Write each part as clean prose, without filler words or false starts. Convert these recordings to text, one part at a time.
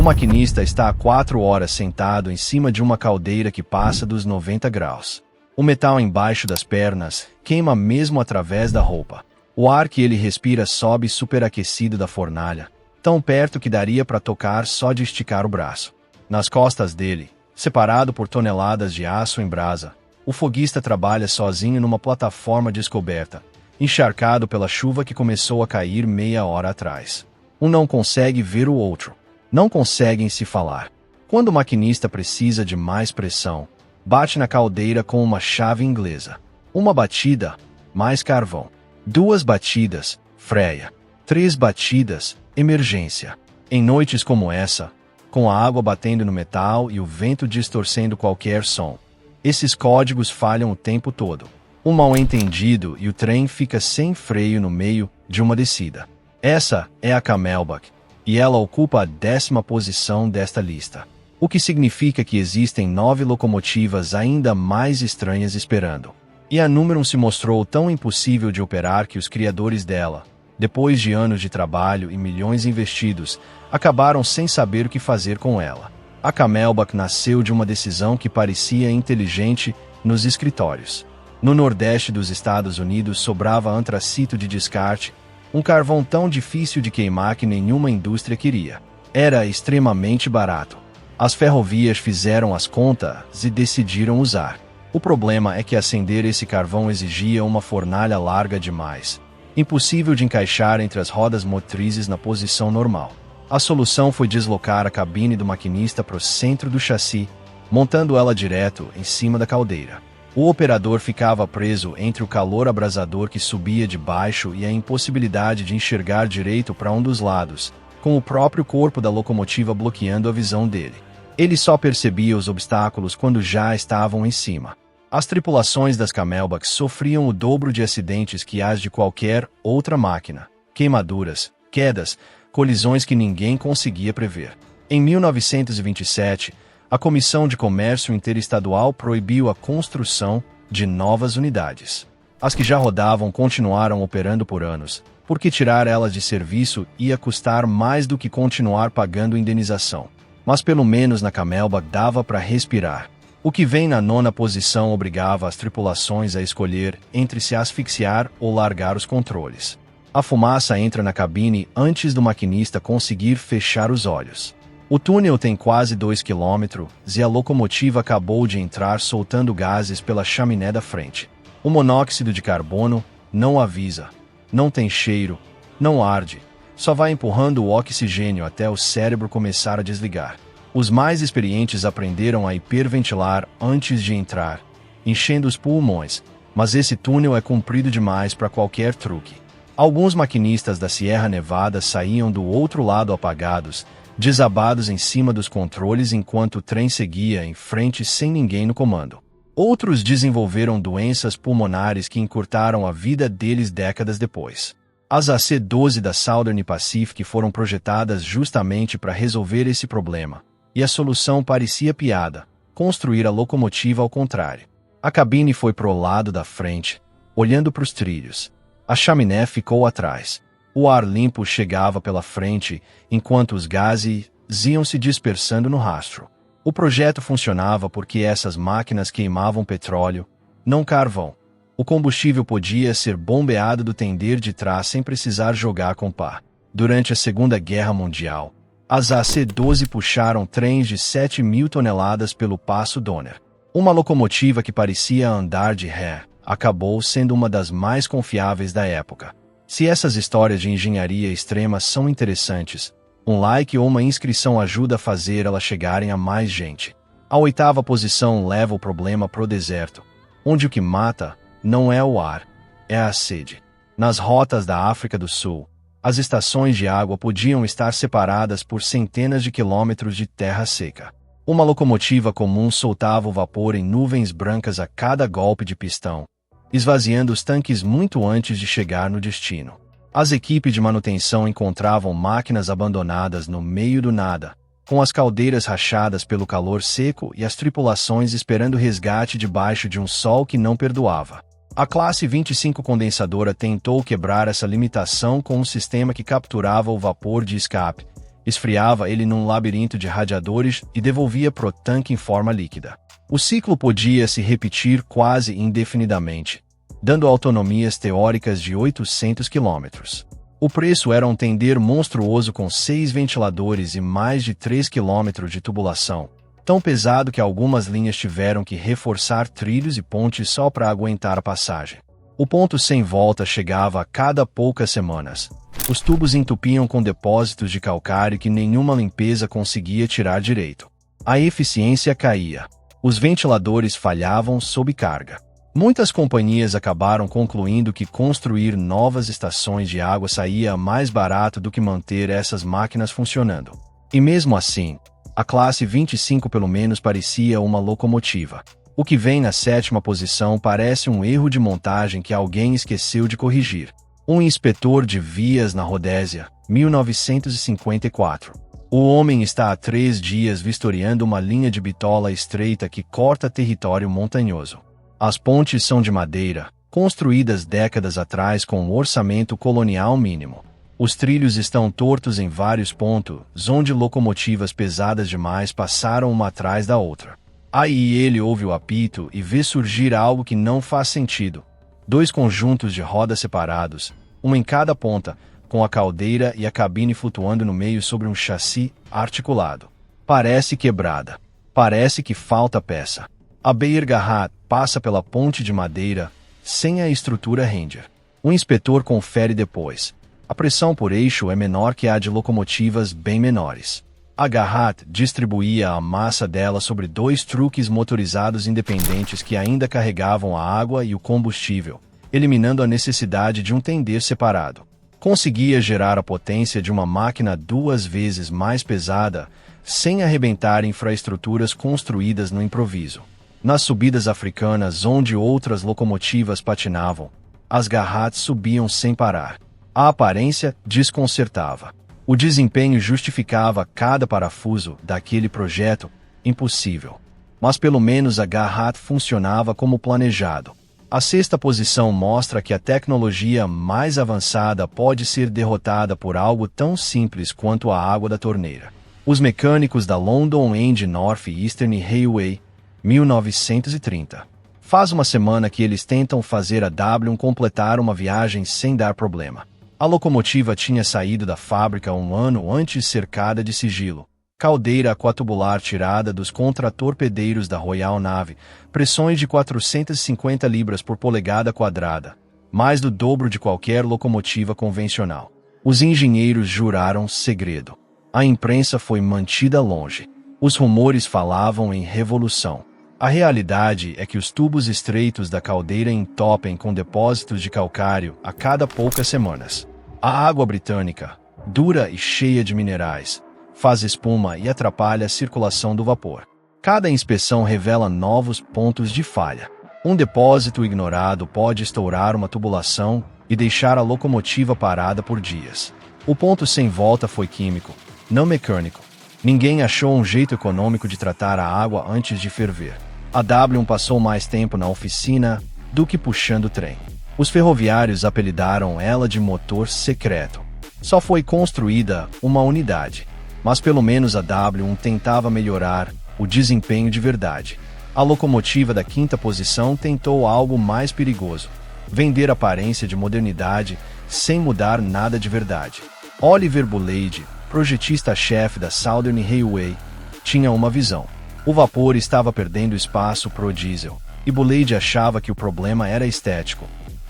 maquinista está há 4 horas sentado em cima de uma caldeira que passa dos 90 graus. O metal embaixo das pernas queima mesmo através da roupa. O ar que ele respira sobe superaquecido da fornalha, tão perto que daria para tocar só de esticar o braço. Nas costas dele, separado por toneladas de aço em brasa, o foguista trabalha sozinho numa plataforma descoberta, encharcado pela chuva que começou a cair meia hora atrás. Um não consegue ver o outro. Não conseguem se falar. Quando o maquinista precisa de mais pressão, bate na caldeira com uma chave inglesa. Uma batida, mais carvão. 2 batidas, freia. 3 batidas, emergência. Em noites como essa, com a água batendo no metal e o vento distorcendo qualquer som, esses códigos falham o tempo todo. Um mal-entendido e o trem fica sem freio no meio de uma descida. Essa é a Camelback, e ela ocupa a 10ª posição desta lista. O que significa que existem 9 locomotivas ainda mais estranhas esperando. E a número 1 se mostrou tão impossível de operar que os criadores dela, depois de anos de trabalho e milhões investidos, acabaram sem saber o que fazer com ela. A Camelback nasceu de uma decisão que parecia inteligente nos escritórios. No nordeste dos Estados Unidos sobrava antracito de descarte, um carvão tão difícil de queimar que nenhuma indústria queria. Era extremamente barato. As ferrovias fizeram as contas e decidiram usar. O problema é que acender esse carvão exigia uma fornalha larga demais, impossível de encaixar entre as rodas motrizes na posição normal. A solução foi deslocar a cabine do maquinista para o centro do chassi, montando ela direto em cima da caldeira. O operador ficava preso entre o calor abrasador que subia de baixo e a impossibilidade de enxergar direito para um dos lados, com o próprio corpo da locomotiva bloqueando a visão dele. Ele só percebia os obstáculos quando já estavam em cima. As tripulações das Camelbacks sofriam o dobro de acidentes que as de qualquer outra máquina. Queimaduras, quedas, colisões que ninguém conseguia prever. Em 1927, a Comissão de Comércio Interestadual proibiu a construção de novas unidades. As que já rodavam continuaram operando por anos, porque tirar elas de serviço ia custar mais do que continuar pagando indenização. Mas pelo menos na Camelback dava para respirar. O que vem na 9ª posição obrigava as tripulações a escolher entre se asfixiar ou largar os controles. A fumaça entra na cabine antes do maquinista conseguir fechar os olhos. O túnel tem quase 2 km e a locomotiva acabou de entrar soltando gases pela chaminé da frente. O monóxido de carbono não avisa, não tem cheiro, não arde, só vai empurrando o oxigênio até o cérebro começar a desligar. Os mais experientes aprenderam a hiperventilar antes de entrar, enchendo os pulmões, mas esse túnel é comprido demais para qualquer truque. Alguns maquinistas da Sierra Nevada saíam do outro lado apagados, desabados em cima dos controles enquanto o trem seguia em frente sem ninguém no comando. Outros desenvolveram doenças pulmonares que encurtaram a vida deles décadas depois. As AC-12 da Southern Pacific foram projetadas justamente para resolver esse problema, e a solução parecia piada: construir a locomotiva ao contrário. A cabine foi pro lado da frente, olhando para os trilhos. A chaminé ficou atrás. O ar limpo chegava pela frente, enquanto os gases iam se dispersando no rastro. O projeto funcionava porque essas máquinas queimavam petróleo, não carvão. O combustível podia ser bombeado do tender de trás sem precisar jogar com pá. Durante a Segunda Guerra Mundial, as AC-12 puxaram trens de 7.000 toneladas pelo Passo Donner. Uma locomotiva que parecia andar de ré acabou sendo uma das mais confiáveis da época. Se essas histórias de engenharia extrema são interessantes, um like ou uma inscrição ajuda a fazer elas chegarem a mais gente. A 8ª posição leva o problema pro deserto, onde o que mata não é o ar, é a sede. Nas rotas da África do Sul, as estações de água podiam estar separadas por centenas de quilômetros de terra seca. Uma locomotiva comum soltava o vapor em nuvens brancas a cada golpe de pistão, esvaziando os tanques muito antes de chegar no destino. As equipes de manutenção encontravam máquinas abandonadas no meio do nada, com as caldeiras rachadas pelo calor seco e as tripulações esperando resgate debaixo de um sol que não perdoava. A classe 25 condensadora tentou quebrar essa limitação com um sistema que capturava o vapor de escape, esfriava ele num labirinto de radiadores e devolvia pro tanque em forma líquida. O ciclo podia se repetir quase indefinidamente, dando autonomias teóricas de 800 quilômetros. O preço era um tender monstruoso com 6 ventiladores e mais de 3 quilômetros de tubulação, tão pesado que algumas linhas tiveram que reforçar trilhos e pontes só para aguentar a passagem. O ponto sem volta chegava a cada poucas semanas. Os tubos entupiam com depósitos de calcário que nenhuma limpeza conseguia tirar direito. A eficiência caía. Os ventiladores falhavam sob carga. Muitas companhias acabaram concluindo que construir novas estações de água saía mais barato do que manter essas máquinas funcionando. E mesmo assim, a classe 25 pelo menos parecia uma locomotiva. O que vem na 7ª posição parece um erro de montagem que alguém esqueceu de corrigir. Um inspetor de vias na Rodésia, 1954. O homem está há 3 dias vistoriando uma linha de bitola estreita que corta território montanhoso. As pontes são de madeira, construídas décadas atrás com um orçamento colonial mínimo. Os trilhos estão tortos em vários pontos, onde locomotivas pesadas demais passaram uma atrás da outra. Aí ele ouve o apito e vê surgir algo que não faz sentido. 2 conjuntos de rodas separados, um em cada ponta, com a caldeira e a cabine flutuando no meio sobre um chassi articulado. Parece quebrada. Parece que falta peça. A Beir Garrat passa pela ponte de madeira, sem a estrutura render. O inspetor confere depois. A pressão por eixo é menor que a de locomotivas bem menores. A Garrat distribuía a massa dela sobre 2 truques motorizados independentes que ainda carregavam a água e o combustível, eliminando a necessidade de um tender separado. Conseguia gerar a potência de uma máquina 2 vezes mais pesada, sem arrebentar infraestruturas construídas no improviso. Nas subidas africanas onde outras locomotivas patinavam, as Garrats subiam sem parar. A aparência desconcertava. O desempenho justificava cada parafuso daquele projeto impossível. Mas pelo menos a Garrat funcionava como planejado. A 6ª posição mostra que a tecnologia mais avançada pode ser derrotada por algo tão simples quanto a água da torneira. Os mecânicos da London and North Eastern Railway, 1930. Faz uma semana que eles tentam fazer a W completar uma viagem sem dar problema. A locomotiva tinha saído da fábrica um ano antes cercada de sigilo. Caldeira aquatubular tirada dos contratorpedeiros da Royal Navy, pressões de 450 libras por polegada quadrada, mais do dobro de qualquer locomotiva convencional. Os engenheiros juraram segredo. A imprensa foi mantida longe. Os rumores falavam em revolução. A realidade é que os tubos estreitos da caldeira entopem com depósitos de calcário a cada poucas semanas. A água britânica, dura e cheia de minerais, faz espuma e atrapalha a circulação do vapor. Cada inspeção revela novos pontos de falha. Um depósito ignorado pode estourar uma tubulação e deixar a locomotiva parada por dias. O ponto sem volta foi químico, não mecânico. Ninguém achou um jeito econômico de tratar a água antes de ferver. A W passou mais tempo na oficina do que puxando o trem. Os ferroviários apelidaram ela de motor secreto. Só foi construída uma unidade, mas pelo menos a W tentava melhorar o desempenho de verdade. A locomotiva da 5ª posição tentou algo mais perigoso: vender aparência de modernidade sem mudar nada de verdade. Oliver Bulleid, projetista-chefe da Southern Railway, tinha uma visão. O vapor estava perdendo espaço pro diesel, e Bulleid achava que o problema era estético.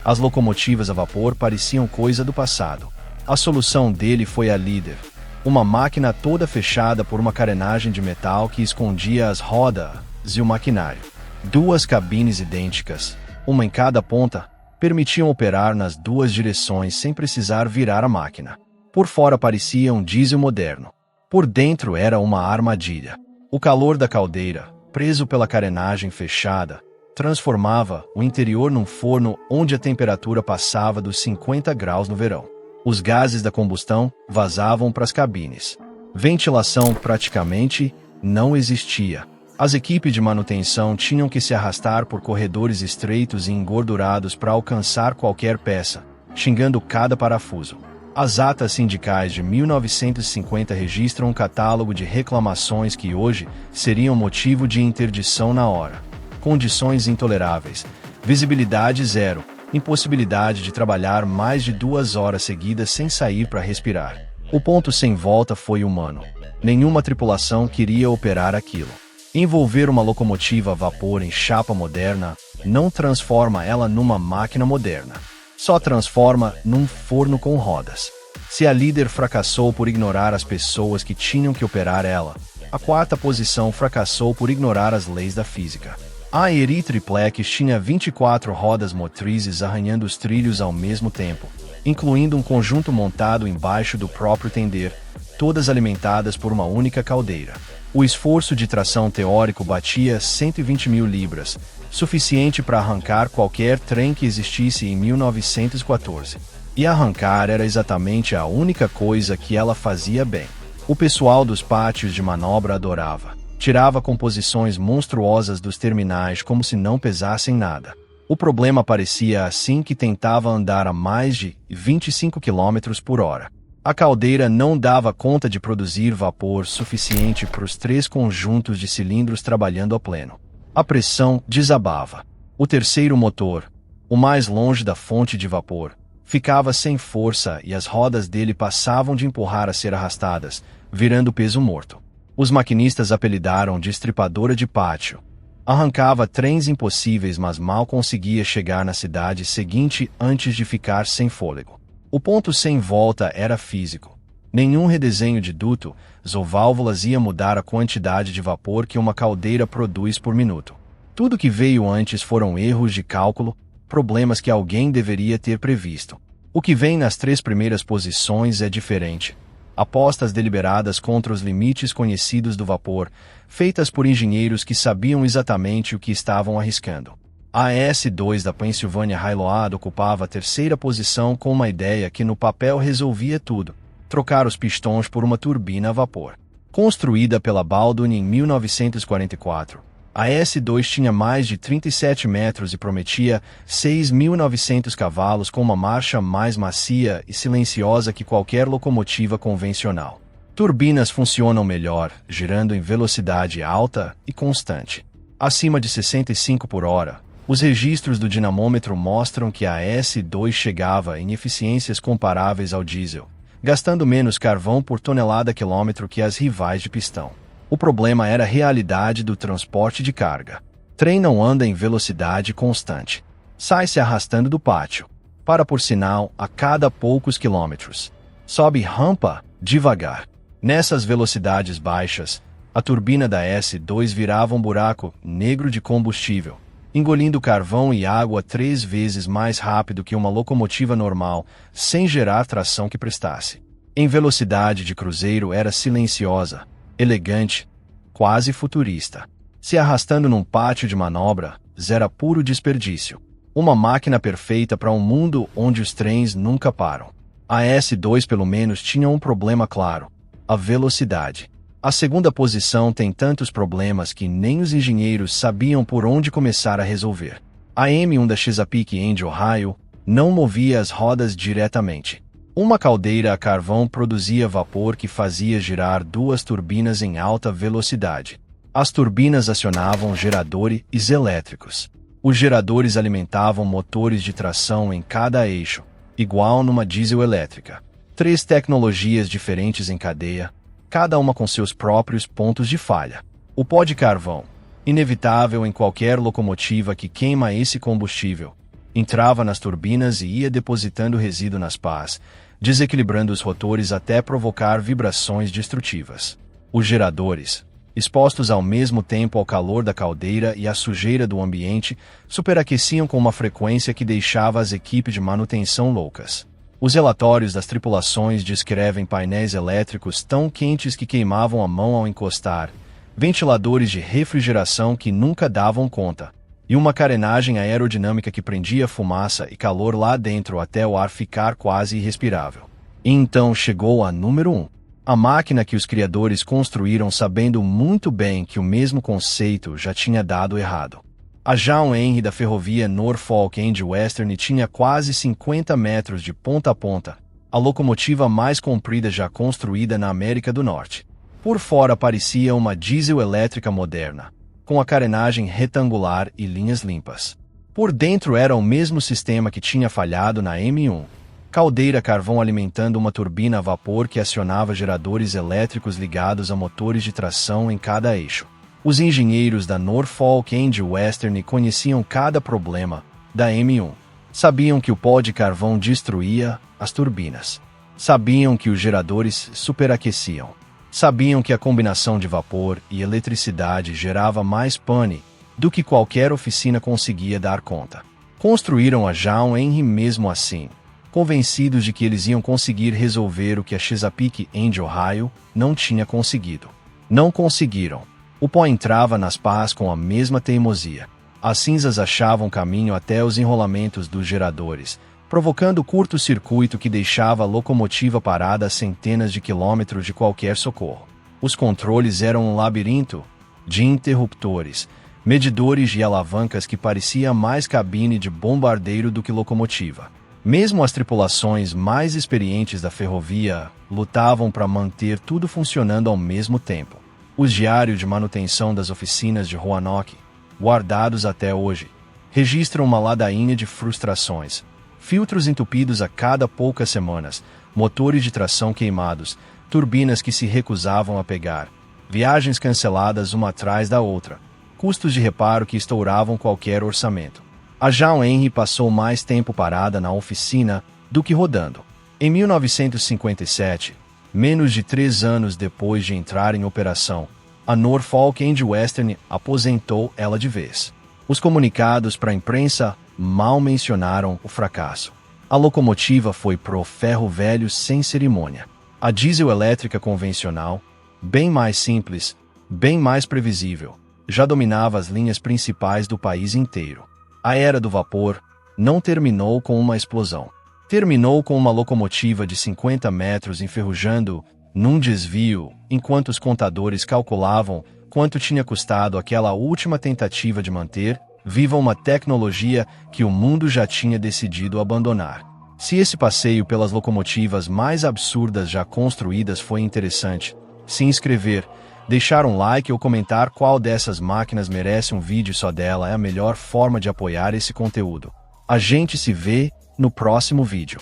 As locomotivas a vapor pareciam coisa do passado. A solução dele foi a Leader, uma máquina toda fechada por uma carenagem de metal que escondia as rodas e o maquinário. 2 cabines idênticas, uma em cada ponta, permitiam operar nas 2 direções sem precisar virar a máquina. Por fora parecia um diesel moderno. Por dentro era uma armadilha. O calor da caldeira, preso pela carenagem fechada, transformava o interior num forno onde a temperatura passava dos 50 graus no verão. Os gases da combustão vazavam para as cabines. Ventilação praticamente não existia. As equipes de manutenção tinham que se arrastar por corredores estreitos e engordurados para alcançar qualquer peça, xingando cada parafuso. As atas sindicais de 1950 registram um catálogo de reclamações que hoje seriam motivo de interdição na hora. Condições intoleráveis, visibilidade zero, impossibilidade de trabalhar mais de 2 horas seguidas sem sair para respirar. O ponto sem volta foi humano. Nenhuma tripulação queria operar aquilo. Envolver uma locomotiva a vapor em chapa moderna não transforma ela numa máquina moderna. Só transforma num forno com rodas. Se a líder fracassou por ignorar as pessoas que tinham que operar ela, a quarta posição fracassou por ignorar as leis da física. A Erythriplex tinha 24 rodas motrizes arranhando os trilhos ao mesmo tempo, incluindo um conjunto montado embaixo do próprio tender, todas alimentadas por uma única caldeira. O esforço de tração teórico batia 120 mil libras, suficiente para arrancar qualquer trem que existisse em 1914. E arrancar era exatamente a única coisa que ela fazia bem. O pessoal dos pátios de manobra adorava. Tirava composições monstruosas dos terminais como se não pesassem nada. O problema parecia assim que tentava andar a mais de 25 km por hora. A caldeira não dava conta de produzir vapor suficiente para os 3 conjuntos de cilindros trabalhando a pleno. A pressão desabava. O terceiro motor, o mais longe da fonte de vapor, ficava sem força e as rodas dele passavam de empurrar a ser arrastadas, virando peso morto. Os maquinistas apelidaram de estripadora de pátio. Arrancava trens impossíveis, mas mal conseguia chegar na cidade seguinte antes de ficar sem fôlego. O ponto sem volta era físico. Nenhum redesenho de dutos ou válvulas ia mudar a quantidade de vapor que uma caldeira produz por minuto. Tudo que veio antes foram erros de cálculo, problemas que alguém deveria ter previsto. O que vem nas 3 primeiras posições é diferente. Apostas deliberadas contra os limites conhecidos do vapor, feitas por engenheiros que sabiam exatamente o que estavam arriscando. A S-2 da Pennsylvania Railroad ocupava a 3ª posição com uma ideia que no papel resolvia tudo: trocar os pistões por uma turbina a vapor. Construída pela Baldwin em 1944, a S-2 tinha mais de 37 metros e prometia 6.900 cavalos com uma marcha mais macia e silenciosa que qualquer locomotiva convencional. Turbinas funcionam melhor, girando em velocidade alta e constante. Acima de 65 por hora, os registros do dinamômetro mostram que a S-2 chegava em eficiências comparáveis ao diesel, gastando menos carvão por tonelada-quilômetro que as rivais de pistão. O problema era a realidade do transporte de carga. Trem não anda em velocidade constante. Sai se arrastando do pátio. Para por sinal a cada poucos quilômetros. Sobe rampa devagar. Nessas velocidades baixas, a turbina da S-2 virava um buraco negro de combustível, engolindo carvão e água 3 vezes mais rápido que uma locomotiva normal, sem gerar tração que prestasse. Em velocidade de cruzeiro era silenciosa, elegante, quase futurista. Se arrastando num pátio de manobra, era puro desperdício. Uma máquina perfeita para um mundo onde os trens nunca param. A S-2 pelo menos tinha um problema claro: a velocidade. A 2ª posição tem tantos problemas que nem os engenheiros sabiam por onde começar a resolver. A M1 da Chesapeake End, Ohio, não movia as rodas diretamente. Uma caldeira a carvão produzia vapor que fazia girar 2 turbinas em alta velocidade. As turbinas acionavam geradores elétricos. Os geradores alimentavam motores de tração em cada eixo, igual numa diesel elétrica. 3 tecnologias diferentes em cadeia, cada uma com seus próprios pontos de falha. O pó de carvão, inevitável em qualquer locomotiva que queima esse combustível, entrava nas turbinas e ia depositando resíduo nas pás, desequilibrando os rotores até provocar vibrações destrutivas. Os geradores, expostos ao mesmo tempo ao calor da caldeira e à sujeira do ambiente, superaqueciam com uma frequência que deixava as equipes de manutenção loucas. Os relatórios das tripulações descrevem painéis elétricos tão quentes que queimavam a mão ao encostar, ventiladores de refrigeração que nunca davam conta, e uma carenagem aerodinâmica que prendia fumaça e calor lá dentro até o ar ficar quase irrespirável. E então chegou a número 1. A máquina que os criadores construíram sabendo muito bem que o mesmo conceito já tinha dado errado. A John Henry da ferrovia Norfolk and Western tinha quase 50 metros de ponta a ponta, a locomotiva mais comprida já construída na América do Norte. Por fora parecia uma diesel elétrica moderna, com a carenagem retangular e linhas limpas. Por dentro era o mesmo sistema que tinha falhado na M1. Caldeira carvão alimentando uma turbina a vapor que acionava geradores elétricos ligados a motores de tração em cada eixo. Os engenheiros da Norfolk and Western conheciam cada problema da M1. Sabiam que o pó de carvão destruía as turbinas. Sabiam que os geradores superaqueciam. Sabiam que a combinação de vapor e eletricidade gerava mais pane do que qualquer oficina conseguia dar conta. Construíram a John Henry mesmo assim, convencidos de que eles iam conseguir resolver o que a Chesapeake and Ohio não tinha conseguido. Não conseguiram. O pó entrava nas pás com a mesma teimosia. As cinzas achavam caminho até os enrolamentos dos geradores, provocando curto-circuito que deixava a locomotiva parada a centenas de quilômetros de qualquer socorro. Os controles eram um labirinto de interruptores, medidores e alavancas que parecia mais cabine de bombardeiro do que locomotiva. Mesmo as tripulações mais experientes da ferrovia lutavam para manter tudo funcionando ao mesmo tempo. Os diários de manutenção das oficinas de Roanoke, guardados até hoje, registram uma ladainha de frustrações. Filtros entupidos a cada poucas semanas, motores de tração queimados, turbinas que se recusavam a pegar, viagens canceladas uma atrás da outra, custos de reparo que estouravam qualquer orçamento. A John Henry passou mais tempo parada na oficina do que rodando. Em 1957, menos de 3 anos depois de entrar em operação, a Norfolk and Western aposentou ela de vez. Os comunicados para a imprensa mal mencionaram o fracasso. A locomotiva foi pro ferro velho sem cerimônia. A diesel elétrica convencional, bem mais simples, bem mais previsível, já dominava as linhas principais do país inteiro. A era do vapor não terminou com uma explosão. Terminou com uma locomotiva de 50 metros enferrujando num desvio, enquanto os contadores calculavam quanto tinha custado aquela última tentativa de manter viva uma tecnologia que o mundo já tinha decidido abandonar. Se esse passeio pelas locomotivas mais absurdas já construídas foi interessante, se inscrever, deixar um like ou comentar qual dessas máquinas merece um vídeo só dela é a melhor forma de apoiar esse conteúdo. A gente se vê no próximo vídeo.